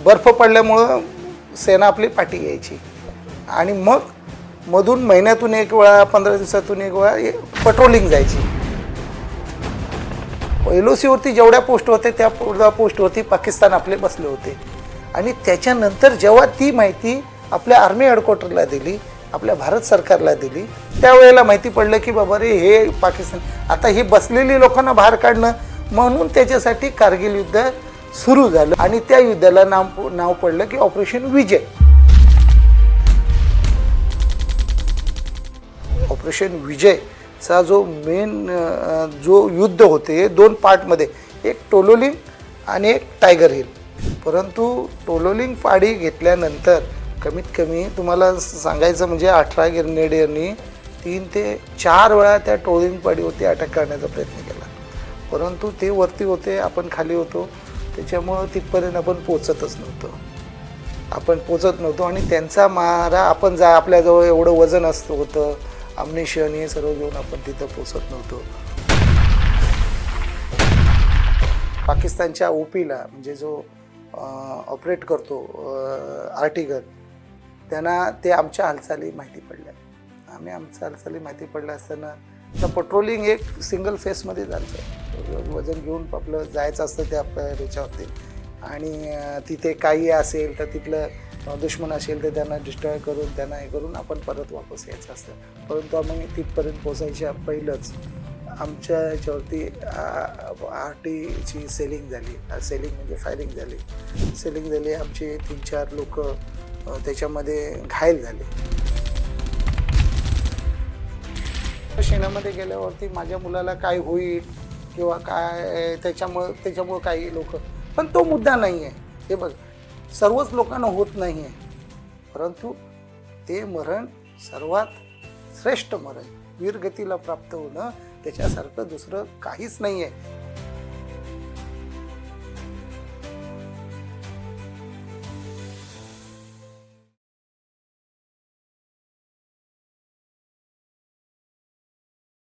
बर्फ पडल्यामुळं सेना आपली पाठी घ्यायची आणि मग मधून महिन्यातून एक वेळा 15 दिवसातून एक वेळा पेट्रोलिंग जायची. LOCवरती जेवढ्या पोस्ट होते त्या पोस्टवरती पाकिस्तान आपले बसले होते. आणि त्याच्यानंतर जेव्हा ती माहिती आपल्या आर्मी हेडक्वार्टरला दिली, आपल्या भारत सरकारला दिली, त्यावेळेला माहिती पडलं की बाबा रे हे पाकिस्तान आता ही बसलेली लोकांना बाहेर काढणं, म्हणून त्याच्यासाठी कारगिल युद्ध सुरू झालं आणि त्या युद्धाला नाव पडलं की ऑपरेशन विजय. ऑपरेशन विजयचा जो मेन जो युद्ध होते 2 पार्टमध्ये, एक टोलोलिंग आणि एक टायगर हिल. परंतु टोलोलिंग फाडी घेतल्यानंतर कमीत कमी तुम्हाला सांगायचं म्हणजे 18 ग्रेनेडियरनी 3 ते 4 वेळा त्या टोलोलिंग फाडीवरती अटॅक करण्याचा प्रयत्न केला. परंतु ते वरती होते, आपण खाली होतो, त्याच्यामुळं तिथपर्यंत आपण पोचत नव्हतो आणि त्यांचा मारा आपण आपल्याजवळ एवढं वजन होतं, अम्युनिशन हे सर्व घेऊन आपण तिथं पोचत नव्हतो. पाकिस्तानच्या OPला म्हणजे जो ऑपरेट करतो आर्टिगर, त्यांना ते आमच्या हालचाली माहिती पडल्या. आमच्या हालचाली माहिती पडल्या असताना तर पेट्रोलिंग एक सिंगल फेसमध्ये झालं. वजन घेऊन आपलं जायचं असतं त्या ह्याच्यावरती आणि तिथे काही असेल तर तिथलं दुश्मन असेल तर त्यांना डिस्ट्रॉय करून त्यांना हे करून आपण परत वापस यायचं असतं. परंतु आम्ही तिथपर्यंत पोचायच्या पहिलंच आमच्या ह्याच्यावरती RTची सेलिंग झाली. सेलिंग म्हणजे फायरिंग झाली. आमचे 3-4 लोक त्याच्यामध्ये घायल झाले. सेनेमध्ये गेल्यावरती माझ्या मुलाला काय होईल किंवा काय त्याच्यामुळं काही लोक, पण तो मुद्दा नाही आहे. हे बघ, सर्वच लोकांना होत नाही आहे, परंतु ते मरण सर्वात श्रेष्ठ मरण, वीरगतीला प्राप्त होणं त्याच्यासारखं दुसरं काहीच नाही आहे.